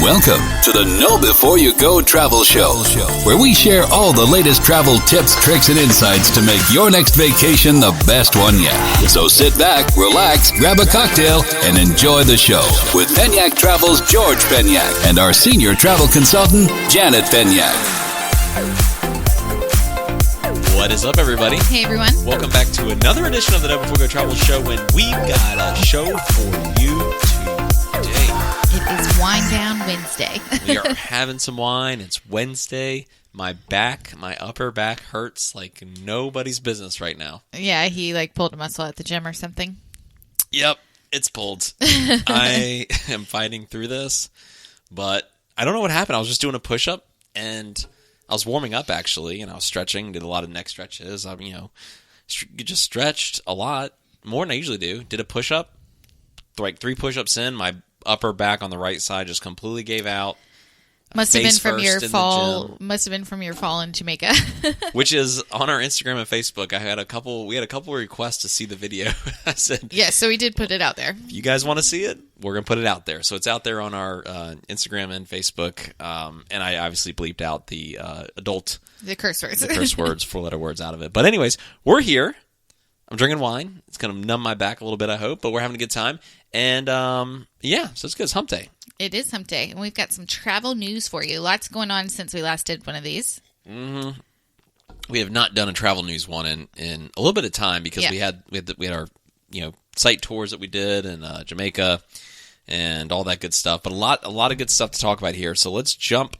Welcome to the Know Before You Go Travel Show, where we share all the latest travel tips, tricks, and insights to make your next vacation the best one yet. So sit back, relax, grab a cocktail, and enjoy the show with Penyak Travel's George Penyak and our senior travel consultant, Janet Penyak. What is up, everybody? Hey, everyone. Welcome back to another edition of the Know Before You Go Travel Show, when we've got a show for you today. It is Wine Down Wednesday. We are having some wine. It's Wednesday. My upper back hurts like nobody's business right now. Yeah, he pulled a muscle at the gym or something. Yep, it's pulled. I am fighting through this, but I don't know what happened. I was just doing a push-up, and I was warming up, actually, and I was stretching, did a lot of neck stretches. Just stretched a lot, more than I usually do. Did a push-up, 3 push-ups in, my upper back on the right side just completely gave out. Must have been from your fall. Must have been from your fall in Jamaica. Which is on our Instagram and Facebook. We had a couple requests to see the video. I said, yes, so we did put it out there. If you guys want to see it, we're gonna put it out there. So it's out there on our Instagram and Facebook. And I obviously bleeped out the curse words, the curse words, 4-letter words out of it. But anyways, we're here. I'm drinking wine. It's gonna numb my back a little bit, I hope. But we're having a good time. And so it's good. It's hump day. It is hump day, and we've got some travel news for you. Lots going on since we last did one of these. Mm-hmm. We have not done a travel news one in a little bit of time because we had our site tours that we did in Jamaica and all that good stuff. But a lot of good stuff to talk about here. So let's jump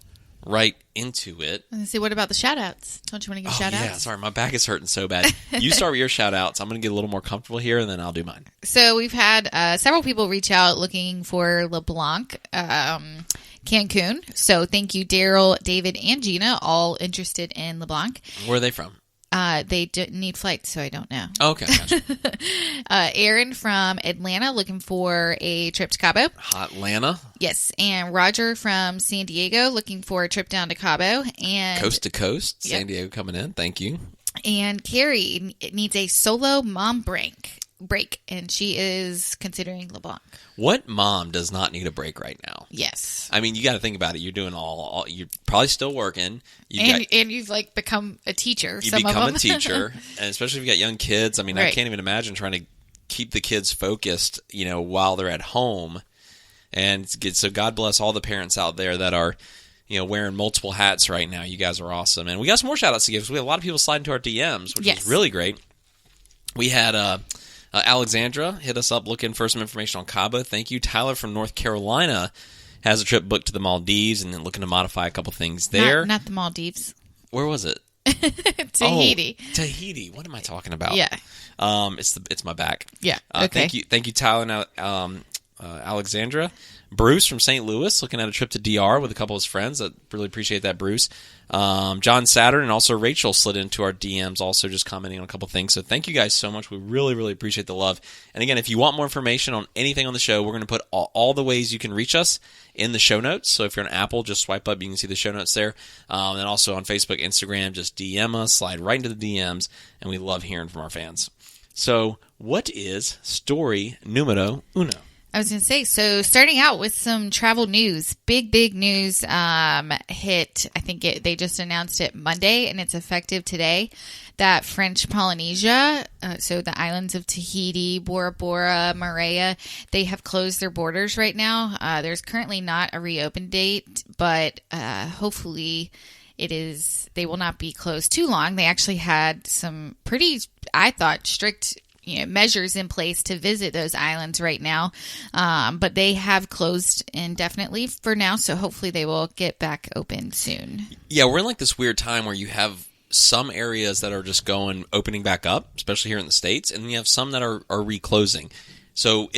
right into it. Let's see, what about the shout-outs? Don't you want to give shout-outs? Yeah, sorry, my back is hurting so bad. You start with your shout-outs. I'm going to get a little more comfortable here, and then I'll do mine. So we've had several people reach out looking for LeBlanc, Cancun. So thank you, Daryl, David, and Gina, all interested in LeBlanc. Where are they from? They didn't need flights, so I don't know. Okay, gotcha. Aaron from Atlanta looking for a trip to Cabo. Hot Atlanta. Yes, and Roger from San Diego looking for a trip down to Cabo. And coast to coast, San Diego coming in. Thank you. And Carrie needs a solo mom break, and she is considering LeBlanc. What mom does not need a break right now? Yes. I mean, you got to think about it. You're doing all you're probably still working. And you've become a teacher. You become a teacher, and especially if you got young kids. I mean, right. I can't even imagine trying to keep the kids focused, while they're at home. And so God bless all the parents out there that are, wearing multiple hats right now. You guys are awesome. And we got some more shout outs to give because we had a lot of people slide into our DMs, which is really great. We had Alexandra hit us up looking for some information on Cabo. Thank you. Tyler from North Carolina has a trip booked to the Maldives and then looking to modify a couple things there. Not the Maldives. Where was it? Tahiti. Oh, Tahiti. What am I talking about? Yeah. It's my back. Yeah. Okay. Thank you, Tyler and Alexandra. Bruce from St. Louis looking at a trip to DR with a couple of his friends. I really appreciate that, Bruce. John Saturn and also Rachel slid into our DMs, also just commenting on a couple things. So thank you guys so much. We really, really appreciate the love. And again, if you want more information on anything on the show, we're going to put all the ways you can reach us in the show notes. So if you're on Apple, just swipe up. You can see the show notes there. And also on Facebook, Instagram, just DM us, slide right into the DMs. And we love hearing from our fans. So what is story numero uno? I was going to say, so starting out with some travel news, big news hit, I think they just announced it Monday, and it's effective today, that French Polynesia, so the islands of Tahiti, Bora Bora, Moorea, they have closed their borders right now. There's currently not a reopen date, but hopefully they will not be closed too long. They actually had some pretty, I thought, strict measures in place to visit those islands right now. But they have closed indefinitely for now, so hopefully they will get back open soon. Yeah, we're in this weird time where you have some areas that are just opening back up, especially here in the States, and you have some that are reclosing. So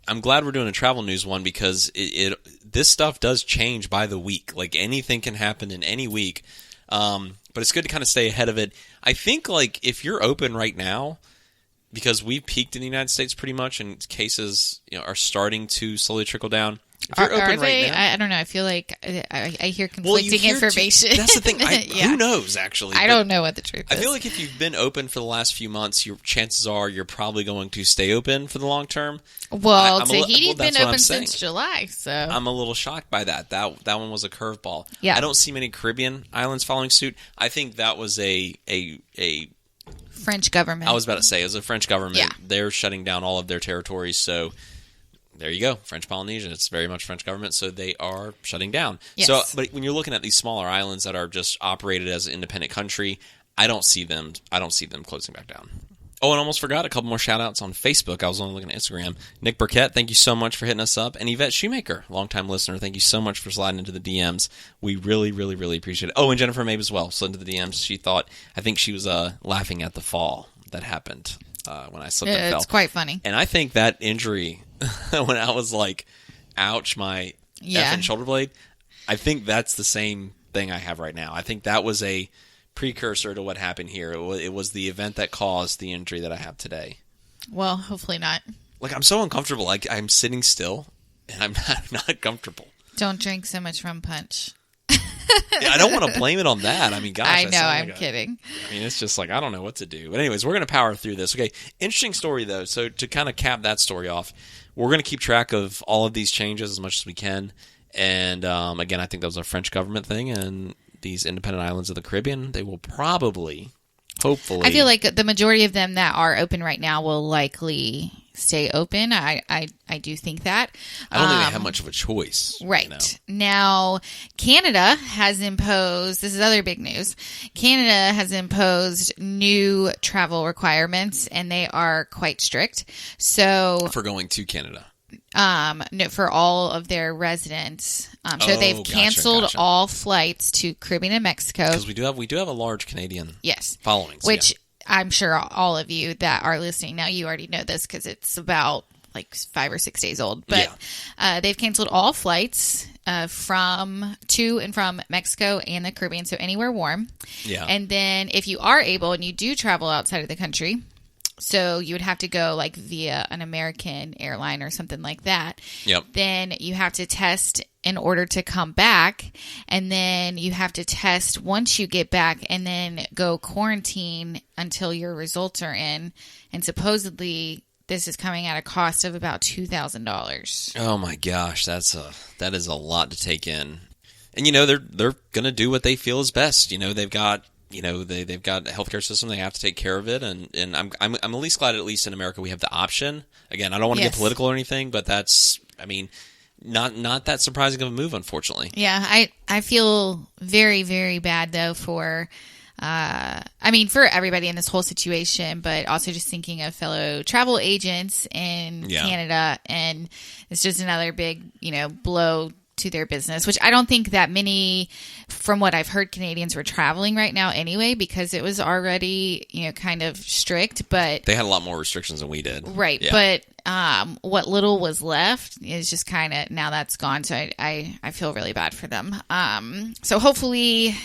I'm glad we're doing a travel news one because this stuff does change by the week. Like anything can happen in any week. But it's good to kind of stay ahead of it. I think if you're open right now, because we've peaked in the United States pretty much, and cases are starting to slowly trickle down. If you're Are open they? right now, I don't know. I feel like I hear well, you conflicting hear information. that's the thing. Yeah. Who knows, actually? I don't know what the truth I is. feel like if you've been open for the last few months, your chances are you're probably going to stay open for the long term. Well, I'm Tahiti's that's been what I'm open saying. since July, so I'm a little shocked by that. That one was a curveball. Yeah. I don't see many Caribbean islands following suit. I think that was a French government. I was about to say, as a French government, Yeah. they're shutting down all of their territories. So there you go, French Polynesia. It's very much French government, so they are shutting down. Yes. So, but when you're looking at these smaller islands that are just operated as an independent country, I don't see them closing back down. Oh, and I almost forgot a couple more shout-outs on Facebook. I was only looking at Instagram. Nick Burkett, thank you so much for hitting us up. And Yvette Shoemaker, longtime listener, thank you so much for sliding into the DMs. We really, really, really appreciate it. Oh, and Jennifer Mabe as well slid into the DMs. I think she was laughing at the fall that happened when I slipped and fell. It's quite funny. And I think that injury, when I was like, ouch, my effing shoulder blade, I think that's the same thing I have right now. I think that was a precursor to what happened here. It was the event that caused the injury that I have today. Well, hopefully not. Like, I'm so uncomfortable. Like, I'm sitting still, and I'm not comfortable. Don't drink so much rum punch. Yeah, I don't want to blame it on that. I mean, gosh. I know, I'm kidding. I mean, it's just like, I don't know what to do. But anyways, we're going to power through this. Okay, interesting story, though. So to kind of cap that story off, we're going to keep track of all of these changes as much as we can. And, again, I think that was a French government thing, and these independent islands of the Caribbean, they will probably, hopefully... I feel like the majority of them that are open right now will likely stay open. I do think that. I don't think they have much of a choice. Right. You know? Now, Canada has imposed, this is other big news, Canada has imposed new travel requirements, and they are quite strict. So... For going to Canada. No, for all of their residents. So they've canceled all flights to Caribbean and Mexico. Because we do have a large Canadian following. Which I'm sure all of you that are listening now, you already know this because it's about like 5 or 6 days old. But they've canceled all flights to and from Mexico and the Caribbean, so anywhere warm. Yeah. And then if you are able and you do travel outside of the country, so you would have to go like via an American airline or something like that. Yep. Then you have to test in order to come back. And then you have to test once you get back and then go quarantine until your results are in. And supposedly this is coming at a cost of about $2,000. Oh my gosh, that is a lot to take in. And they're going to do what they feel is best. They've got they've got a healthcare system. They have to take care of it, and I'm at least glad at least in America we have the option. Again, I don't want to get political or anything, but that's, I mean, not that surprising of a move, unfortunately. Yeah, I feel very, very bad though for for everybody in this whole situation, but also just thinking of fellow travel agents in Canada, and it's just another big blow to their business, which I don't think that many, from what I've heard, Canadians were traveling right now anyway, because it was already, kind of strict, but they had a lot more restrictions than we did. Right. Yeah. But, what little was left is just kind of, now that's gone. So I feel really bad for them. So hopefully,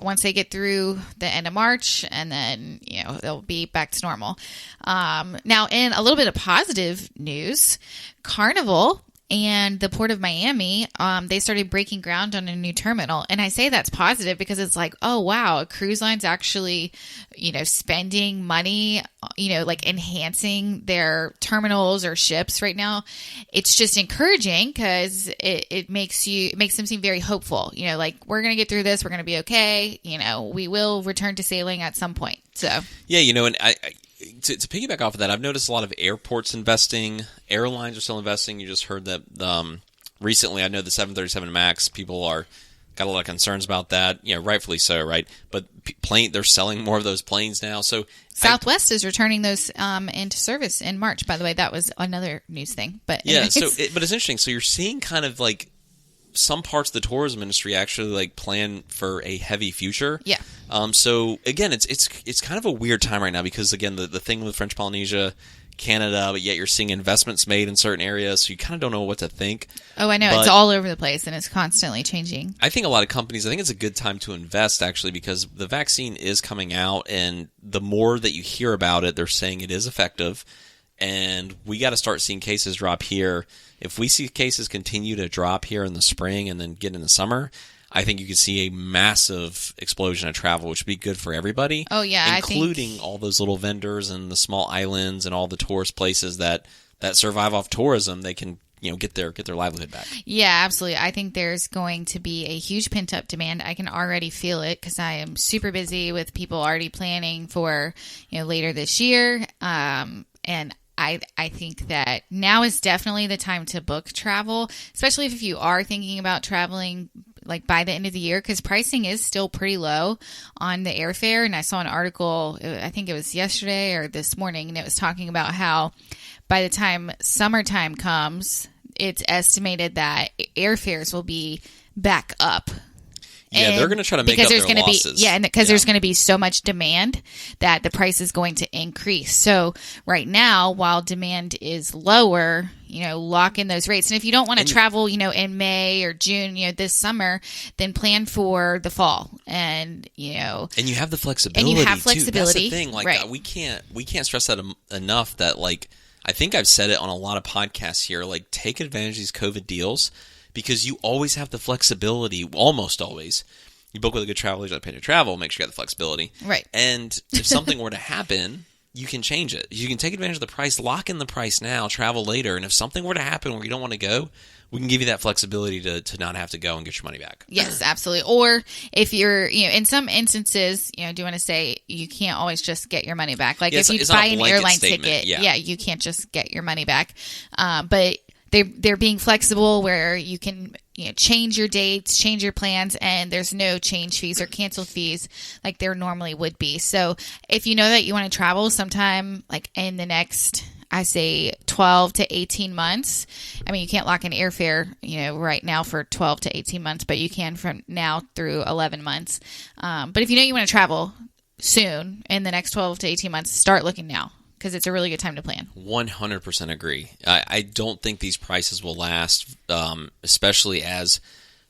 once they get through the end of March, and then, they'll be back to normal. Now in a little bit of positive news, Carnival and the Port of Miami, they started breaking ground on a new terminal. And I say that's positive because it's like, oh, wow, a cruise line's actually, spending money, like enhancing their terminals or ships right now. It's just encouraging because it makes them seem very hopeful. Like, we're going to get through this. We're going to be okay. We will return to sailing at some point. So, yeah, and to piggyback off of that, I've noticed a lot of airports investing, airlines are still investing. You just heard that recently. I know the 737 MAX, people got a lot of concerns about that. Rightfully so, right? But they're selling more of those planes now. So Southwest is returning those into service in March. By the way, that was another news thing. But anyways. But it's interesting. So you're seeing kind of like some parts of the tourism industry actually like plan for a heavy future. Yeah. So again, it's kind of a weird time right now because again, the thing with French Polynesia, Canada, but yet you're seeing investments made in certain areas, so you kind of don't know what to think. Oh, I know. It's all over the place, and it's constantly changing. I think a lot of companies, I think it's a good time to invest, actually, because the vaccine is coming out, and the more that you hear about it, they're saying it is effective. and we got to start seeing cases drop here. If we see cases continue to drop here in the spring and then get in the summer, I think you could see a massive explosion of travel, which would be good for everybody. Oh, yeah. Including all those little vendors and the small islands and all the tourist places that survive off tourism. They can get their livelihood back. Yeah, absolutely. I think there's going to be a huge pent-up demand. I can already feel it because I am super busy with people already planning for later this year. And I think that now is definitely the time to book travel, especially if you are thinking about traveling like by the end of the year, because pricing is still pretty low on the airfare. And I saw an article, I think it was yesterday or this morning, and it was talking about how by the time summertime comes, it's estimated that airfares will be back up. Yeah, they're going to try to make up their losses. There's going to be so much demand that the price is going to increase. So right now, while demand is lower, lock in those rates. And if you don't want to travel, in May or June, this summer, then plan for the fall. And you have the flexibility. And you have flexibility. Too. That's the thing. Like right. we can't stress that enough. That I think I've said it on a lot of podcasts here. Like, take advantage of these COVID deals. Because you always have the flexibility, almost always. You book with a good travel agent like Penyak Travel, make sure you have the flexibility. Right. And if something were to happen, you can change it. You can take advantage of the price, lock in the price now, travel later. And if something were to happen where you don't want to go, we can give you that flexibility to not have to go and get your money back. Yes, absolutely. Or if you're, in some instances, do you want to say you can't always just get your money back? Like if you buy an airline ticket, you can't just get your money back. But they're being flexible where you can change your dates, change your plans, and there's no change fees or cancel fees like there normally would be. So if you know that you want to travel sometime like in the next, I say 12 to 18 months. I mean, you can't lock in airfare, right now for 12 to 18 months, but you can from now through 11 months. But if you know you want to travel soon in the next 12 to 18 months, start looking now. Because it's a really good time to plan. 100% agree. I don't think these prices will last, especially as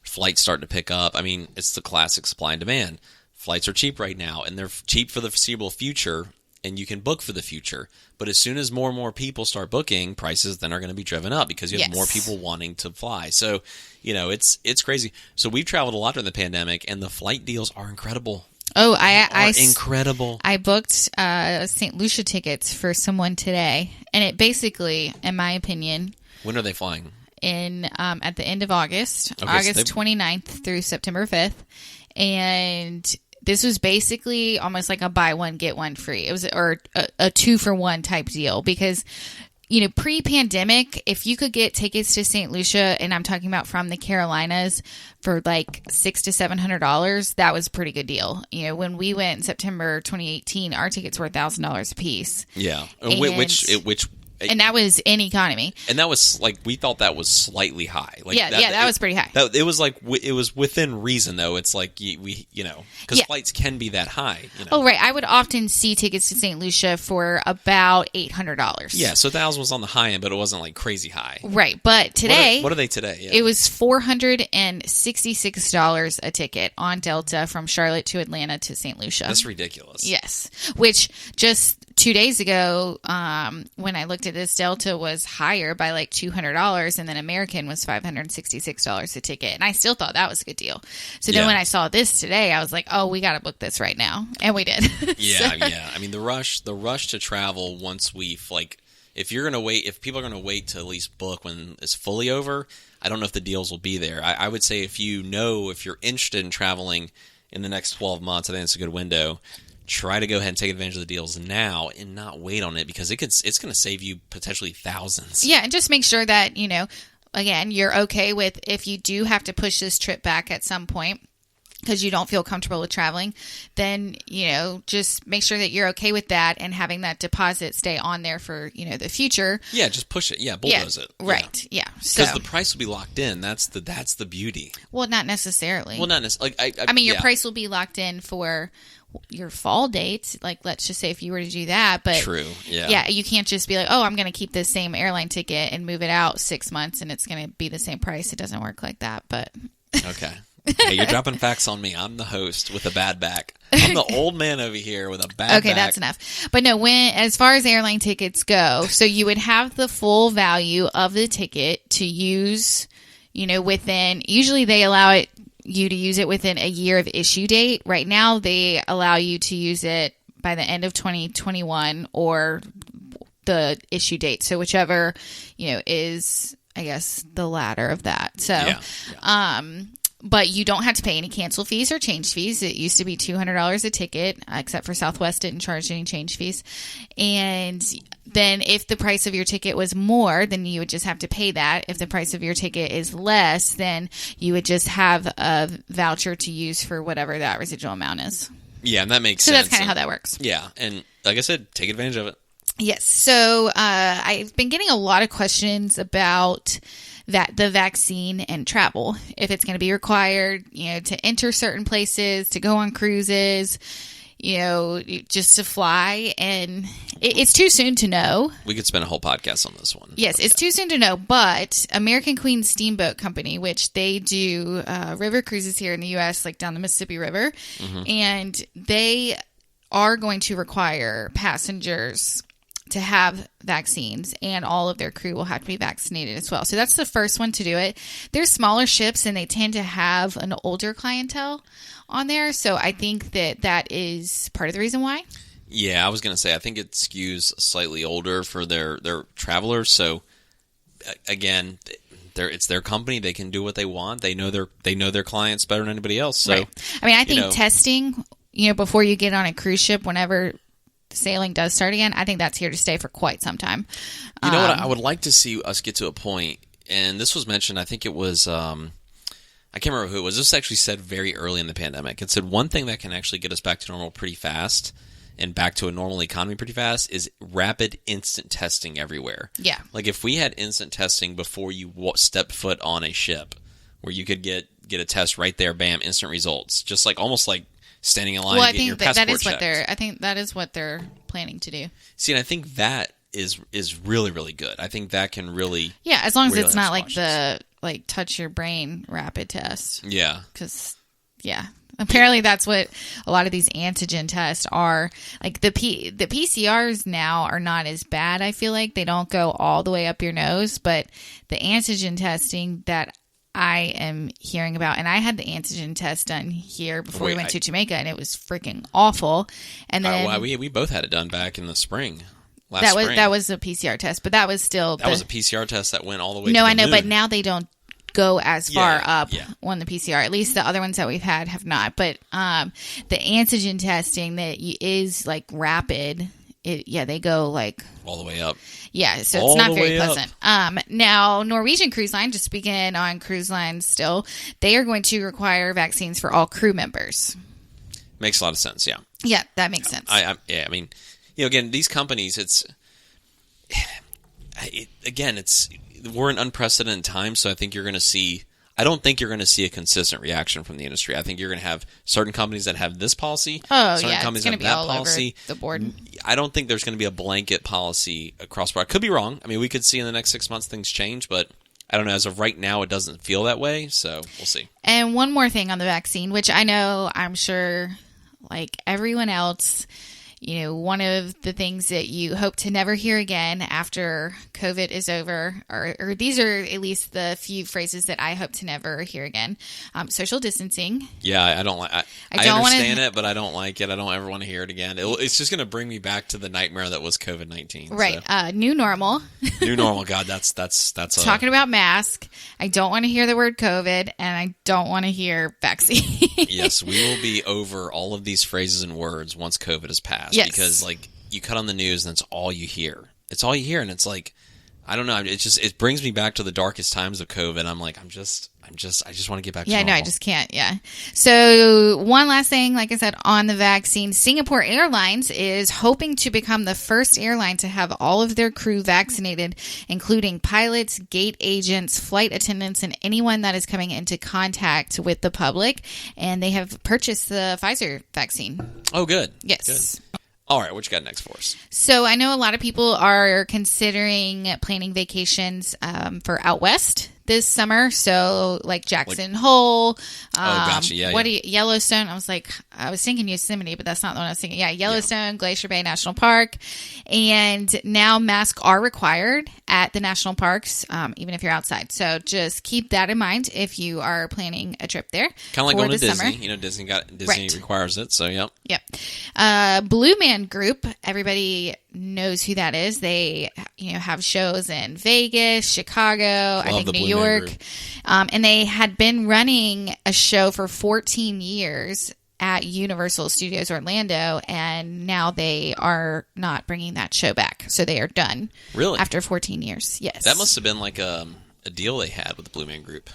flights start to pick up. I mean, it's the classic supply and demand. Flights are cheap right now, and they're cheap for the foreseeable future, and you can book for the future. But as soon as more and more people start booking, prices then are going to be driven up because you have more people wanting to fly. So, it's crazy. So we've traveled a lot during the pandemic, and the flight deals are incredible. Oh, I incredible. I booked St. Lucia tickets for someone today, and it basically, in my opinion, when are they flying? In at the end of August, okay, August 29th through September 5th, and this was basically almost like a buy one get one free. It was or a 2-for-1 type deal because. Pre-pandemic, if you could get tickets to St. Lucia, and I'm talking about from the Carolinas for like $600 to $700, that was a pretty good deal. When we went in September 2018, our tickets were $1,000 a piece. Yeah, and that was in economy. And that was we thought that was slightly high. That was pretty high. It was it was within reason though. It's because flights can be that high. Oh right, I would often see tickets to St. Lucia for about $800. Yeah, so 1,000 was on the high end, but it wasn't crazy high. Right, but today, what are they today? Yeah. It was $466 a ticket on Delta from Charlotte to Atlanta to St. Lucia. That's ridiculous. Yes, which just 2 days ago, when I looked at this, Delta was higher by $200, and then American was $566 a ticket, and I still thought that was a good deal. So then when I saw this today, I was like, "Oh, we got to book this right now," and we did. Yeah. I mean, the rush to travel once we've if people are gonna wait to at least book when it's fully over, I don't know if the deals will be there. I would say if you're interested in traveling in the next 12 months, I think it's a good window. Try to go ahead and take advantage of the deals now and not wait on it because it's going to save you potentially thousands. Yeah, and just make sure that, again, you're okay with if you do have to push this trip back at some point because you don't feel comfortable with traveling, then, just make sure that you're okay with that and having that deposit stay on there for, the future. Yeah, just push it. Yeah, bulldoze it. Right. Yeah. Because the price will be locked in. That's the beauty. Well, not necessarily. Well, not necessarily. Your price will be locked in for your fall dates, let's just say if you were to do that, but true, yeah, you can't just be I'm going to keep this same airline ticket and move it out 6 months and it's going to be the same price. It doesn't work like that, but okay. Hey, you're dropping facts on me. I'm the host with a bad back. I'm the old man over here with a bad back. Okay, that's enough. But no, as far as airline tickets go, so you would have the full value of the ticket to use, within, usually they allow you to use it within a year of issue date. Right now, they allow you to use it by the end of 2021 or the issue date. So whichever, is, I guess, the latter of that. So, but you don't have to pay any cancel fees or change fees. It used to be $200 a ticket, except for Southwest didn't charge any change fees. And then if the price of your ticket was more, then you would just have to pay that. If the price of your ticket is less, then you would just have a voucher to use for whatever that residual amount is. Yeah, and that makes sense. So that's kind of how that works. Yeah, and like I said, take advantage of it. Yes. So I've been getting a lot of questions about the vaccine and travel. If it's going to be required, to enter certain places, to go on cruises, just to fly. And it's too soon to know. We could spend a whole podcast on this one. Yes, it's too soon to know. But American Queen Steamboat Company, which they do river cruises here in the U.S., like down the Mississippi River, and they are going to require passengers to have vaccines, and all of their crew will have to be vaccinated as well. So that's the first one to do it. They're smaller ships, and they tend to have an older clientele on there. So I think that is part of the reason why. Yeah, I was going to say, I think it skews slightly older for their travelers. So again, it's their company. They can do what they want. They know their clients better than anybody else. So, right. I mean, I think testing, before you get on a cruise ship, whenever sailing does start again, I think that's here to stay for quite some time. You know what? I would like to see us get to a point, and this was mentioned, I think it was, I can't remember who it was. This was actually said very early in the pandemic. It said one thing that can actually get us back to normal pretty fast and back to a normal economy pretty fast is rapid instant testing everywhere. Yeah. Like if we had instant testing before you stepped foot on a ship, where you could get a test right there, bam, instant results. Just like almost like standing in line and getting your passport checked. I think that is what they're planning to do. See, and I think that is really, really good. I think that can really... Yeah, as long as it's not like the touch your brain rapid test. Yeah. Because, apparently that's what a lot of these antigen tests are. Like the PCRs now are not as bad, I feel like. They don't go all the way up your nose, but the antigen testing that I am hearing about, and I had the antigen test done here before we went to Jamaica, and it was freaking awful. And then we both had it done back in the spring. That was a PCR test, but that was still was a PCR test that went all the way. No, to the I know, moon. but now they don't go as far up on the PCR. At least the other ones that we've had have not. But the antigen testing that is like rapid. They go like all the way up. Yeah, so it's not very pleasant. Now, Norwegian Cruise Line, just speaking on cruise lines still, they are going to require vaccines for all crew members. Makes a lot of sense, yeah. Yeah, that makes sense. I mean, again, these companies, we're in unprecedented times, so I think you're going to see... I don't think you're going to see a consistent reaction from the industry. I think you're going to have certain companies that have this policy. Certain companies it's going to be all policy. over the board. I don't think there's going to be a blanket policy across board. I could be wrong. I mean, we could see in the next 6 months things change, but I don't know. As of right now, it doesn't feel that way, so we'll see. And one more thing on the vaccine, which I'm sure, like everyone else, one of the things that you hope to never hear again after COVID is over, or these are at least the few phrases that I hope to never hear again. Social distancing. Yeah, I don't like. I understand it, but I don't like it. I don't ever want to hear it again. It's just going to bring me back to the nightmare that was COVID-19. Right. So. New normal. New normal. God, that's talking about mask. I don't want to hear the word COVID, and I don't want to hear vaccine. Yes, we will be over all of these phrases and words once COVID is passed. Yes. Because you cut on the news and it's all you hear. It's all you hear, and it's like, I don't know. It brings me back to the darkest times of COVID. I'm like, I just want to get back to normal. No, I just can't. Yeah. So one last thing, like I said, on the vaccine, Singapore Airlines is hoping to become the first airline to have all of their crew vaccinated, including pilots, gate agents, flight attendants, and anyone that is coming into contact with the public. And they have purchased the Pfizer vaccine. Oh, good. Yes. Good. All right, what you got next for us? So I know a lot of people are considering planning vacations for out west this summer. So like Jackson Hole. Gotcha. Yeah, Yellowstone. I was thinking Yosemite, but that's not the one I was thinking. Yeah, Yellowstone, Glacier Bay National Park. And now masks are required at the national parks, even if you're outside. So just keep that in mind if you are planning a trip there. Kind of like going to Disney. Summer. Disney requires it. So, yep. Blue Man Group, everybody knows who that is. They, have shows in Vegas, Chicago, I think New York. And they had been running a show for 14 years at Universal Studios Orlando, and now they are not bringing that show back. So they are done. Really? After 14 years. Yes. That must have been like a deal they had with the Blue Man Group.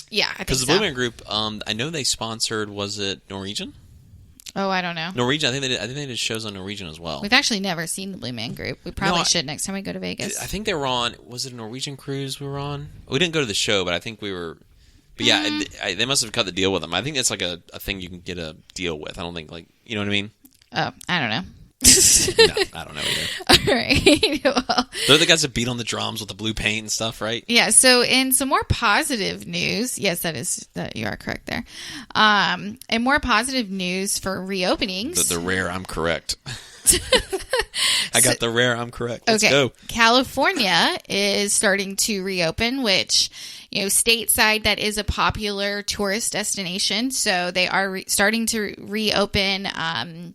Yeah, I think so. Because the Blue Man Group, I know they sponsored, was it Norwegian? Oh, I don't know. Norwegian. I think they did shows on Norwegian as well. We've actually never seen the Blue Man Group. We probably should next time we go to Vegas. I think they were on. Was it a Norwegian cruise we were on? We didn't go to the show, but I think we were. But yeah, they must have cut the deal with them. I think it's like a thing you can get a deal with. I don't think you know what I mean? Oh, I don't know. No, I don't know either. All right. Well, they're the guys that beat on the drums with the blue paint and stuff, right? Yeah. So, in some more positive news, yes, that you are correct there. And more positive news for reopenings. The rare, I'm correct. I got the rare, I'm correct. Let's go. California is starting to reopen, which, stateside, that is a popular tourist destination. So they are starting to reopen.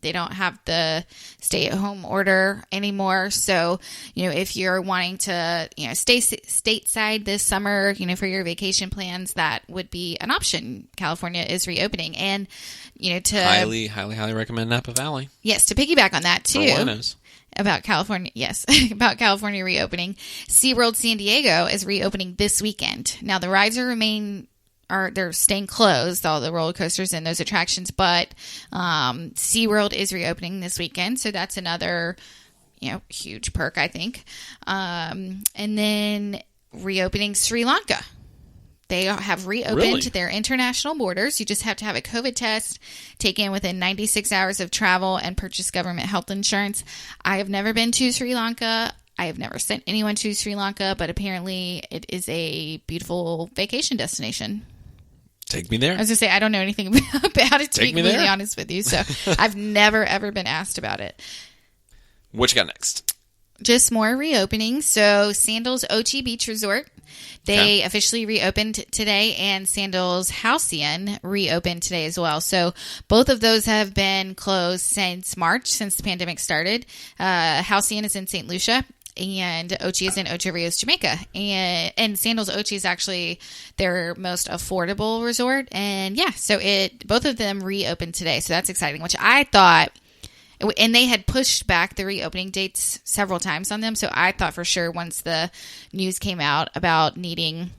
They don't have the stay-at-home order anymore. So, if you're wanting to, stay stateside this summer, for your vacation plans, that would be an option. California is reopening. And, to highly recommend Napa Valley. Yes, to piggyback on that too. For winos. About California, yes, about California reopening. SeaWorld San Diego is reopening this weekend. Now the rides they're staying closed, all the roller coasters and those attractions, but SeaWorld is reopening this weekend, so that's another huge perk, I think. And then reopening Sri Lanka. They have reopened their international borders. You just have to have a COVID test taken within 96 hours of travel and purchase government health insurance. I have never been to Sri Lanka. I have never sent anyone to Sri Lanka, but apparently it is a beautiful vacation destination. Take me there. I was going to say, I don't know anything about it, to be completely honest with you. So I've never, ever been asked about it. What you got next? Just more reopening. So Sandals Ochi Beach Resort, they officially reopened today, and Sandals Halcyon reopened today as well. So both of those have been closed since March, since the pandemic started. Halcyon is in St. Lucia, and Ochi is in Ocho Rios, Jamaica. And Sandals Ochi is actually their most affordable resort. And so both of them reopened today. So that's exciting, which I thought... And they had pushed back the reopening dates several times on them. So I thought for sure once the news came out about needing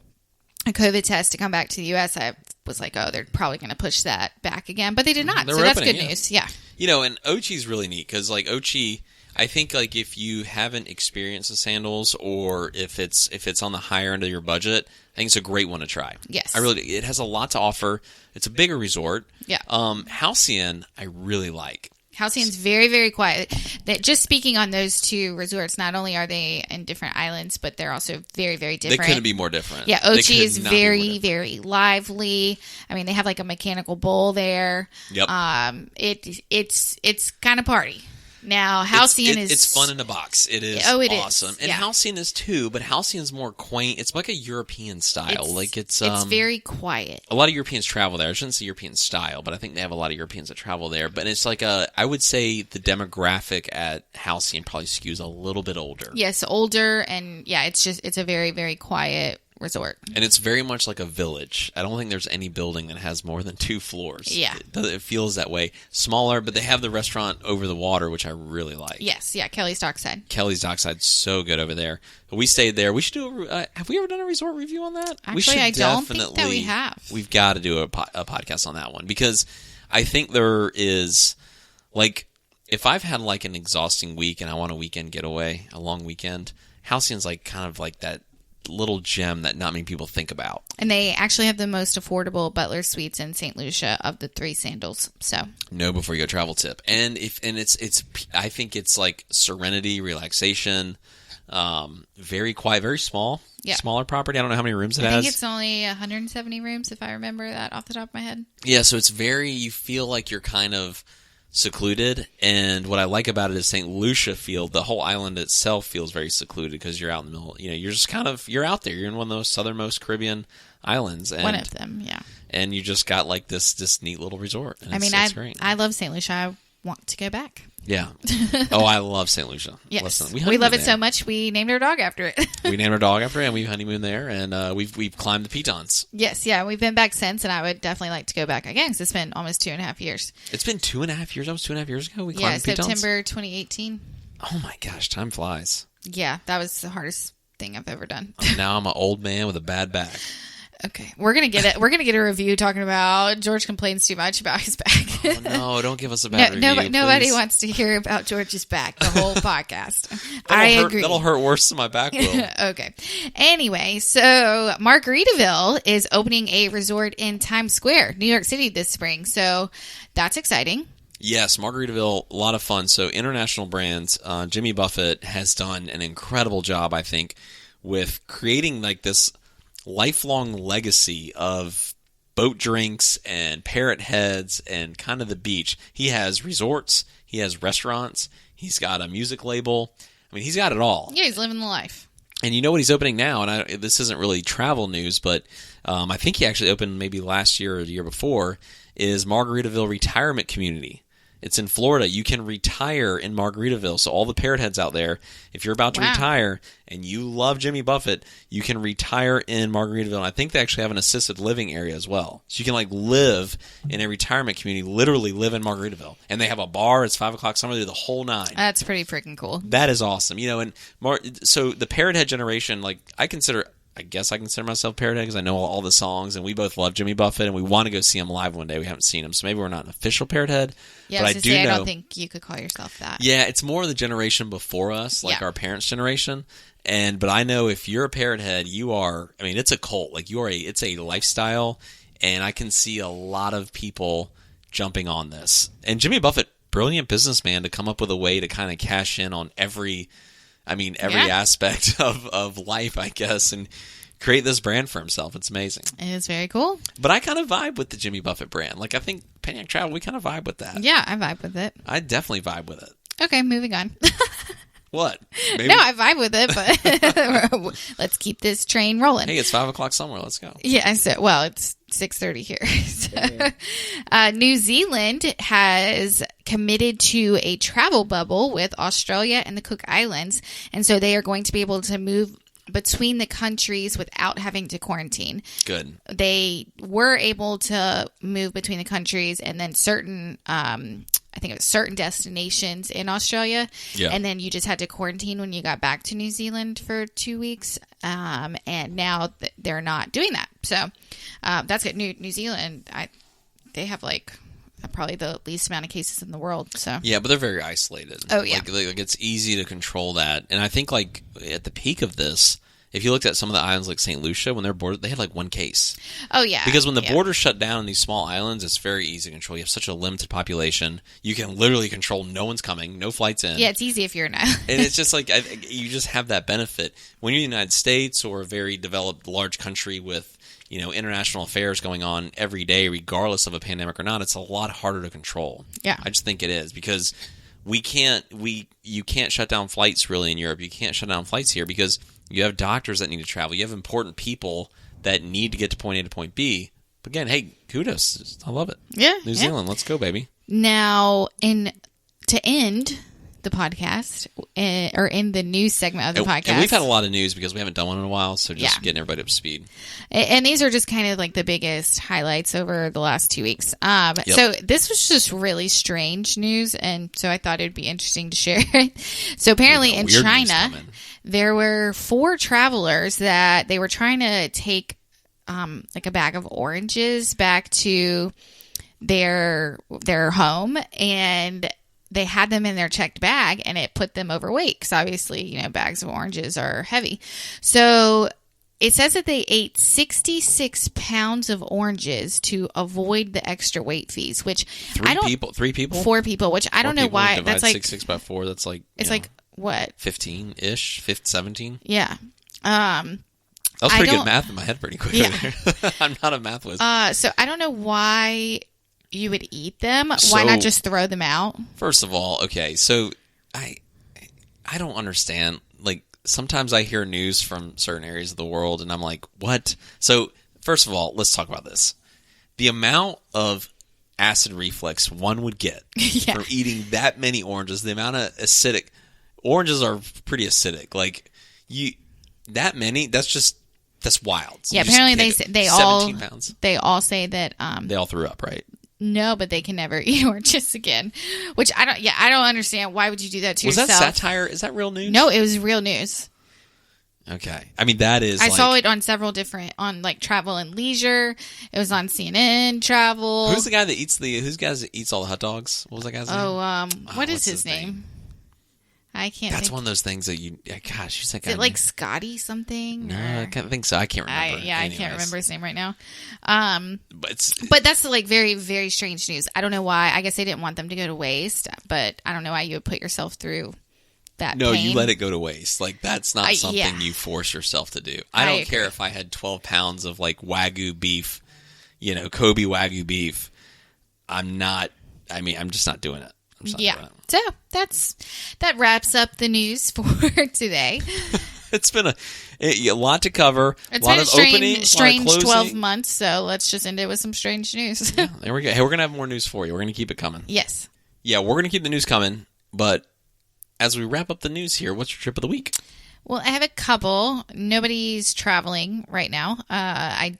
a COVID test to come back to the U.S., I was like, oh, they're probably going to push that back again. But they did not. So that's good news. Yeah. And Ochi's really neat because, Ochi, I think, if you haven't experienced the Sandals or if it's on the higher end of your budget, I think it's a great one to try. Yes. It has a lot to offer. It's a bigger resort. Yeah. Halcyon, I really like. Halcyon's very, very quiet. Just speaking on those two resorts, not only are they in different islands, but they're also very, very different. They couldn't be more different. Yeah, Ochi is very, very lively. I mean, they have like a mechanical bull there. Yep. It's kind of party. Now, Halcyon is... It's fun in a box. It is awesome. And Halcyon is too, but Halcyon's more quaint. It's like a European style. It's very quiet. A lot of Europeans travel there. I shouldn't say European style, but I think they have a lot of Europeans that travel there. But it's like I would say the demographic at Halcyon probably skews a little bit older. Yes, older, and it's a very, very quiet resort. And it's very much like a village. I don't think there's any building that has more than 2 floors. Yeah. It feels that way. Smaller, but they have the restaurant over the water, which I really like. Yes, yeah, Kelly's Dockside. Kelly's Dockside, so good over there. We stayed there. We should do have we ever done a resort review on that? Actually, I don't think that we have. We've got to do a podcast on that one because I think there is, if I've had an exhausting week and I want a weekend getaway, a long weekend, Halcyon's kind of that little gem that not many people think about. And they actually have the most affordable Butler Suites in St. Lucia of the 3 Sandals. So know before you go travel tip. And it's I think it's serenity, relaxation. Very quiet, very small. Yeah. Smaller property. I don't know how many rooms it I has. think it's only 170 rooms, if I remember that off the top of my head. Yeah, so it's you feel like you're kind of secluded, and what I like about it is St. Lucia the whole island itself feels very secluded because you're out in the middle, you're just you're out there. You're in one of those southernmost Caribbean islands. And, one of them, yeah. And you just got like this neat little resort. And it's great. I love St. Lucia. I want to go back. Yeah. Oh, I love St. Lucia. Yes. Listen, we love it so much, we named our dog after it. We named our dog after it, and we honeymooned there, and we've climbed the pitons. Yes, yeah, we've been back since, and I would definitely like to go back again because it's been almost 2.5 years. It's been 2.5 years? That was 2.5 years ago we climbed the pitons? September 2018. Oh my gosh, time flies. Yeah, that was the hardest thing I've ever done. Now I'm an old man with a bad back. Okay, we're gonna get it. We're gonna get a review talking about George complains too much about his back. Oh, no, don't give us a bad review. Nobody wants to hear about George's back. The whole podcast. I agree. That'll hurt worse than my back will. Okay. Anyway, so Margaritaville is opening a resort in Times Square, New York City, this spring. So that's exciting. Yes, Margaritaville, a lot of fun. So international brands. Jimmy Buffett has done an incredible job, I think, with creating like this lifelong legacy of boat drinks and parrot heads and kind of the beach. He has resorts, he has restaurants, he's got a music label. I mean, he's got it all. Yeah, he's living the life. And you know what he's opening now, and this isn't really travel news, but I think he actually opened maybe last year or the year before, is Margaritaville Retirement Community. It's in Florida. You can retire in Margaritaville. So all the parrot heads out there, if you're about to retire and you love Jimmy Buffett, you can retire in Margaritaville. And I think they actually have an assisted living area as well. So you can like live in a retirement community, literally live in Margaritaville. And they have a bar. It's 5 o'clock summer. They do the whole nine. That's pretty freaking cool. That is awesome. And so the parrot head generation, like I guess I consider myself parrot head because I know all the songs, and we both love Jimmy Buffett, and we want to go see him live one day. We haven't seen him, so maybe we're not an official parrot head. Yeah, but I don't think you could call yourself that. Yeah, it's more the generation before us, like our parents' generation. But I know if you're a parrot head, you are. I mean, it's a cult. Like it's a lifestyle, and I can see a lot of people jumping on this. And Jimmy Buffett, brilliant businessman, to come up with a way to kind of cash in on every aspect of life, I guess, and create this brand for himself. It's amazing. It is very cool. But I kind of vibe with the Jimmy Buffett brand. Like, I think Penyak Travel, we kind of vibe with that. Yeah, I vibe with it. I definitely vibe with it. Okay, moving on. What? Maybe? No, I vibe with it, but let's keep this train rolling. Hey, it's 5 o'clock somewhere. Let's go. Yeah, it's 6:30 here. So, New Zealand has committed to a travel bubble with Australia and the Cook Islands, and so they are going to be able to move between the countries without having to quarantine. Good. They were able to move between the countries, and then certain I think it was certain destinations in Australia. Yeah. And then you just had to quarantine when you got back to New Zealand for 2 weeks. And now they're not doing that. So that's good. New Zealand, they have probably the least amount of cases in the world. So yeah, but they're very isolated. Oh, yeah. Like it's easy to control that. And I think at the peak of this, if you looked at some of the islands like St. Lucia, when they're bordered, they had one case. Oh, yeah. Because when the borders shut down in these small islands, it's very easy to control. You have such a limited population. You can literally control no one's coming, no flights in. Yeah, it's easy if you're an island. And it's just you just have that benefit. When you're in the United States or a very developed large country with international affairs going on every day, regardless of a pandemic or not, it's a lot harder to control. Yeah. I just think it is because you can't shut down flights really in Europe. You can't shut down flights here because you have doctors that need to travel. You have important people that need to get to point A to point B. But again, hey, kudos. I love it. Yeah. New Zealand, let's go, baby. Now, to end the podcast, or in the news segment of the podcast. And we've had a lot of news because we haven't done one in a while, so just getting everybody up to speed. And these are just kind of the biggest highlights over the last 2 weeks. So this was just really strange news, and so I thought it'd be interesting to share. So apparently in China, there were 4 travelers that they were trying to take a bag of oranges back to their home, and they had them in their checked bag, and it put them overweight because obviously, bags of oranges are heavy. So it says that they ate 66 pounds of oranges to avoid the extra weight fees, which 3 people? 4 people, which I don't know why. That's 66 by 4. That's it's what? 15-ish, 17. Yeah. That was pretty good math in my head pretty quickly. Yeah. I'm not a math whiz. So I don't know why you would eat them. Why not just throw them out? First of all, okay, so I don't understand. Like, sometimes I hear news from certain areas of the world, and I'm like, what? So, first of all, let's talk about this. The amount of acid reflux one would get from eating that many oranges, the amount of acidic... Oranges are pretty acidic. Like, that many, that's wild. So yeah, apparently they all 17 pounds. They all say that... they all threw up, right? No, but they can never eat oranges again. Which I don't understand. Why would you do that to yourself? Was that satire? Is that real news? No, it was real news. Okay. I mean, that is I saw it on several different, on like Travel and Leisure. It was on CNN Travel. Who's the guy that eats all the hot dogs? What was that guy's name? What is his name? I can't That's think. one of those things that you... Gosh, who's that guy? Is it like Scotty something? No, I can't think so. I can't remember. I can't remember his name right now. But that's like very, very strange news. I don't know why. I guess they didn't want them to go to waste, but I don't know why you would put yourself through that No, pain. you let it go to waste. Like, that's not something you force yourself to do. I don't care if I had 12 pounds of, like, Wagyu beef, Kobe Wagyu beef. I'm just not doing it. Yeah. So that wraps up the news for today. It's been a lot to cover. It's a lot been of openings, strange 12 months, so let's just end it with some strange news. Yeah, there we go. Hey, we're going to have more news for you. We're going to keep it coming. Yes. Yeah, we're going to keep the news coming, but as we wrap up the news here, what's your trip of the week? Well, I have a couple. Nobody's traveling right now. I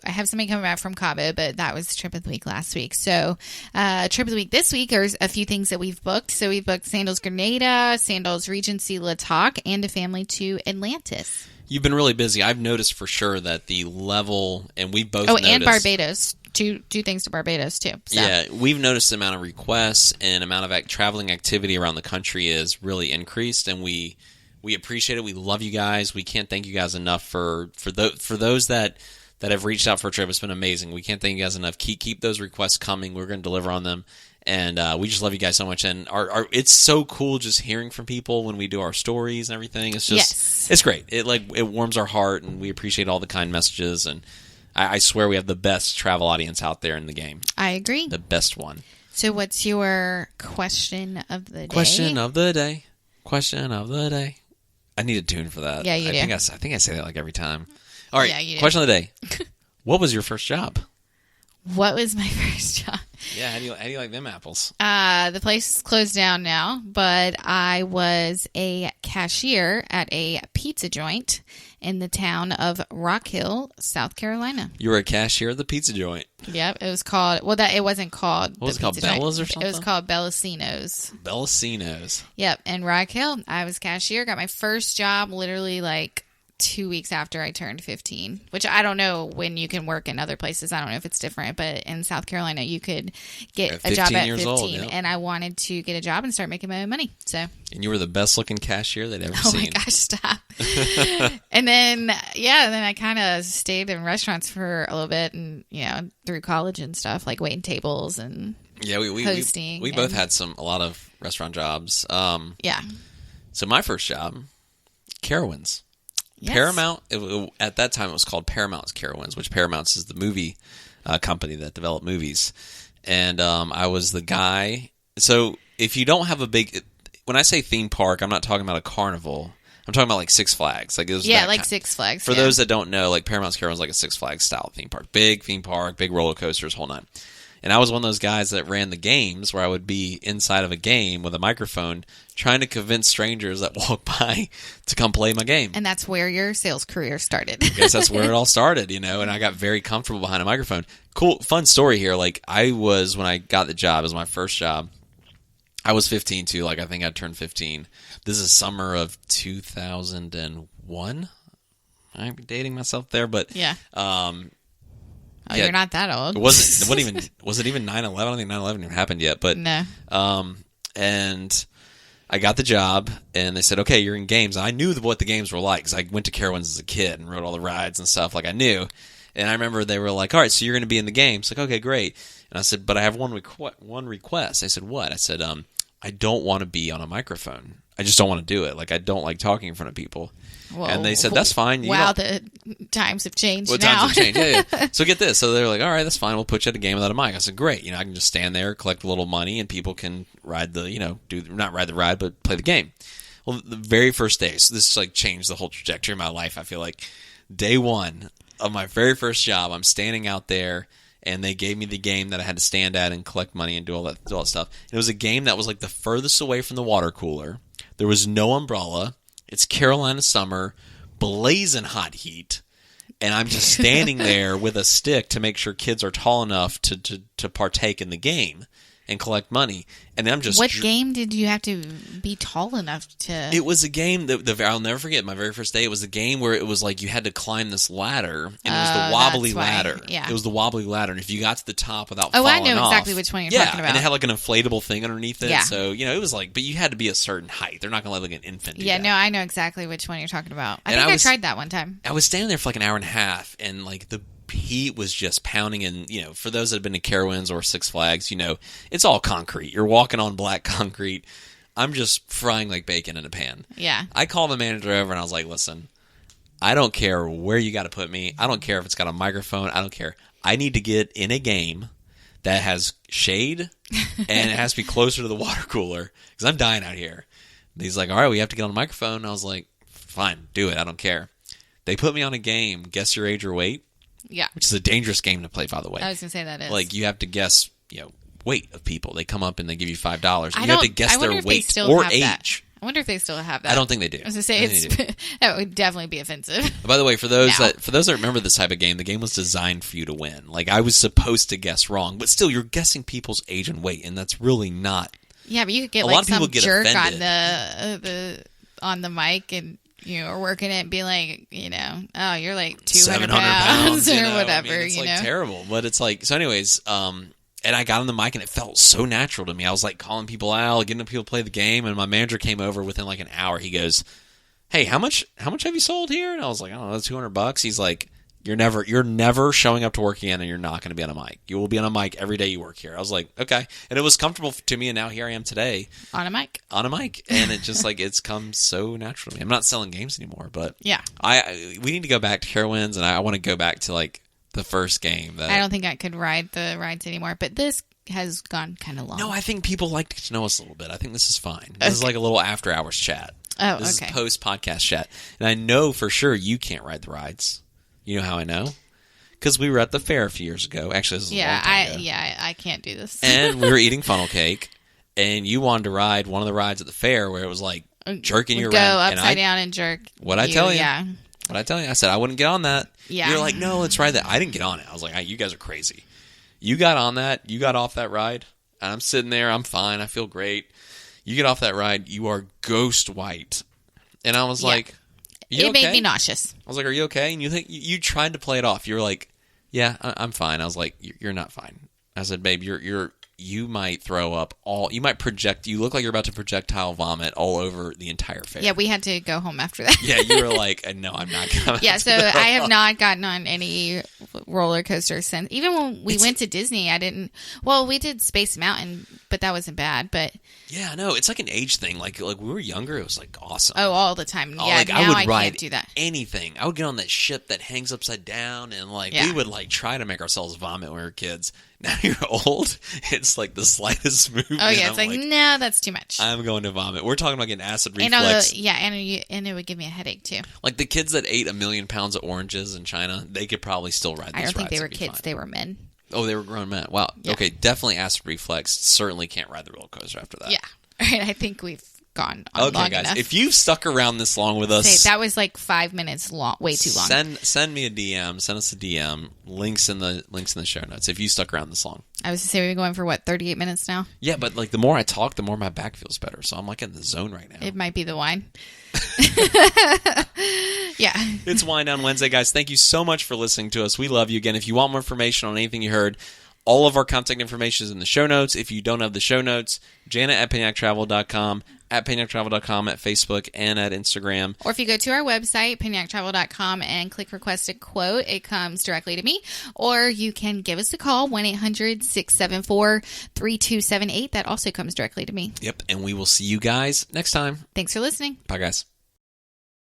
have somebody coming back from Cabo, but that was trip of the week last week. So, trip of the week this week, there's a few things that we've booked. So we've booked Sandals Grenada, Sandals Regency La Toc, and a family to Atlantis. You've been really busy. I've noticed for sure that the level, and we both noticed. And Barbados. Two things to Barbados, too. So. Yeah, we've noticed the amount of requests and amount of traveling activity around the country is really increased, and we appreciate it. We love you guys. We can't thank you guys enough for those that have reached out for a trip. It's been amazing. We can't thank you guys enough. Keep those requests coming. We're going to deliver on them, and we just love you guys so much. And it's so cool just hearing from people when we do our stories and everything. It's just It's great. It warms our heart, and we appreciate all the kind messages. And I swear we have the best travel audience out there in the game. I agree. The best one. So what's your question of the day? Question of the day. Question of the day. I need a tune for that. Yeah, you do. I think I say that like every time. All right, yeah, you do. Question of the day. What was your first job? What was my first job? Yeah, how do you like them apples? The place is closed down now, but I was a cashier at a pizza joint in the town of Rock Hill, South Carolina. You were a cashier at the pizza joint. Yep, it was called. Well, it wasn't called. What was it called? Bella's or something? It was called Bellacino's. Bellacino's. Yep, in Rock Hill, I was cashier. Got my first job literally like 2 weeks after I turned 15, which I don't know when you can work in other places. I don't know if it's different, but in South Carolina, you could get a job at 15. Old, yeah. And I wanted to get a job and start making my own money. So. And you were the best looking cashier they'd ever seen. Oh my gosh, stop. And then I kind of stayed in restaurants for a little bit and, through college and stuff, like waiting tables and hosting. We both had a lot of restaurant jobs. Yeah. So my first job, Carowinds. Yes. Paramount, at that time it was called Paramount's Carowinds, which Paramount's is the movie company that developed movies. And I was the guy. So if you don't have when I say theme park, I'm not talking about a carnival. I'm talking about like Six Flags. Like it was Six Flags. For those that don't know, like Paramount's Carowinds is like a Six Flags style theme park. Big theme park, big roller coasters, whole nine. And I was one of those guys that ran the games where I would be inside of a game with a microphone trying to convince strangers that walk by to come play my game. And that's where your sales career started. I guess that's where it all started, and I got very comfortable behind a microphone. Cool, fun story here. Like when I got the job, it was my first job. I was 15 too. Like I think I turned 15. This is summer of 2001. I'm dating myself there, but yeah. You're not that old. Was it even 9/11? I don't think 9/11 even happened yet. But no. And I got the job, and they said, "Okay, you're in games." And I knew what the games were like because I went to Carowinds as a kid and rode all the rides and stuff. Like I knew. And I remember they were like, "All right, so you're going to be in the games." Like, okay, great. And I said, "But I have one request." They said, "What?" I said, "I don't want to be on a microphone. I just don't want to do it. Like, I don't like talking in front of people. Whoa. And they said, that's fine. Wow, the times have changed Well, now. times have changed. Yeah. So get this. So they're like, all right, that's fine. We'll put you at a game without a mic. I said, great. I can just stand there, collect a little money, and people can ride the, not ride the ride, but play the game. Well, the very first day, so this like changed the whole trajectory of my life. I feel like day one of my very first job, I'm standing out there, and they gave me the game that I had to stand at and collect money and do all that stuff. And it was a game that was like the furthest away from the water cooler. There was no umbrella. It's Carolina summer, blazing hot heat, and I'm just standing there with a stick to make sure kids are tall enough to partake in the game and collect money. And I'm just... What game did you have to be tall enough to... It was a game that I'll never forget. My very first day, it was a game where it was like you had to climb this ladder, and it was the wobbly ladder. Yeah. It was the wobbly ladder, and if you got to the top without falling off... I know exactly which one you're talking about. And it had like an inflatable thing underneath it. Yeah. So, it was like... But you had to be a certain height. They're not going to let like an infant do that. No, I know exactly which one you're talking about. I tried that one time. I was standing there for like an hour and a half, and like the heat was just pounding. And for those that have been to Carowinds or Six Flags, it's all concrete. You're walking on black concrete. I'm just frying like bacon in a pan. Yeah. I called the manager over and I was like, listen, I don't care where you got to put me. I don't care if it's got a microphone. I don't care. I need to get in a game that has shade and it has to be closer to the water cooler because I'm dying out here. And he's like, all right, we have to get on a microphone. And I was like, fine, do it. I don't care. They put me on a game, guess your age or weight. Yeah. Which is a dangerous game to play, by the way. I was going to say that is. Like, you have to guess, weight of people. They come up and they give you $5. And you have to guess their weight or age. That. I wonder if they still have that. I don't think they do. I was going to say, that would definitely be offensive. By the way, for those that remember this type of game, the game was designed for you to win. Like, I was supposed to guess wrong, but still, you're guessing people's age and weight, and that's really not... Yeah, but you could get lot of some people get jerk offended. on the mic and... or working it and be like, oh, you're like 200 700 pounds or I whatever. mean, it's like terrible, but it's like, so anyways, and I got on the mic and it felt so natural to me. I was like calling people out, getting people to play the game, and my manager came over within like an hour. He goes, hey, how much have you sold here? And I was like, I don't know, $200. He's like, you're never showing up to work again, and you're not going to be on a mic. You will be on a mic every day you work here. I was like, okay. And it was comfortable to me, and now here I am today. On a mic. And it just like, it's come so natural to me. I'm not selling games anymore, but yeah, we need to go back to Carowinds, and I want to go back to like the first game. I don't think I could ride the rides anymore, but this has gone kind of long. No, I think people like to know us a little bit. I think this is fine. This is like a little after hours chat. Oh, this okay. is post-podcast chat. And I know for sure you can't ride the rides. You know how I know? Because we were at the fair a few years ago. Actually, this is a long time ago. I can't do this. And we were eating funnel cake, and you wanted to ride one of the rides at the fair where it was like jerking you go around. Upside down and jerk. What'd I tell you? Yeah. What'd I tell you? I said I wouldn't get on that. Yeah. You're like, no, let's ride that. I didn't get on it. I was like, you guys are crazy. You got on that. You got off that ride. And I'm sitting there. I'm fine. I feel great. You get off that ride. You are ghost white. And I was like, it made me nauseous. I was like, are you okay? And you tried to play it off. You were like, yeah, I'm fine. I was like, you're not fine. I said, babe, you might throw up you might project, you look like you're about to projectile vomit all over the entire fair. Yeah, we had to go home after that. Yeah, you were like, no, I'm not coming. Yeah, so I have not gotten on any roller coaster since. Even when we went to Disney, we did Space Mountain, but that wasn't bad. But yeah, no, it's like an age thing. Like we were younger, it was like awesome. Oh, all the time. Yeah, like, now I would I ride can't do that. anything. I would get on that ship that hangs upside down, and we would like try to make ourselves vomit when we were kids. Now you're old. It's like the slightest movement. Oh yeah, it's like no, that's too much. I'm going to vomit. We're talking about getting acid reflux. And it would give me a headache too. Like the kids that ate 1 million pounds of oranges in China, they could probably still ride these rides. I don't think they were kids; fine. they were men. Oh, they were grown men. Wow. Yeah. Okay, definitely acid reflux. Certainly can't ride the roller coaster after that. Yeah. All right, I think we've gone on long guys, enough. if you've stuck around this long with us, that was like 5 minutes long, way too long. Send me a DM. Send us a DM. Links in the show notes. If you stuck around this long, I was to say we were going for 38 minutes now. Yeah, but like the more I talk, the more my back feels better. So I'm like in the zone right now. It might be the wine. Yeah, it's Wine Down Wednesday, guys. Thank you so much for listening to us. We love you. Again, if you want more information on anything you heard All of our contact information is in the show notes. If you don't have the show notes, Janet at PenyakTravel.com, at PenyakTravel.com, at Facebook, and at Instagram. Or if you go to our website, PenyakTravel.com, and click Request a Quote, it comes directly to me. Or you can give us a call, 1-800-674-3278. That also comes directly to me. Yep, and we will see you guys next time. Thanks for listening. Bye, guys.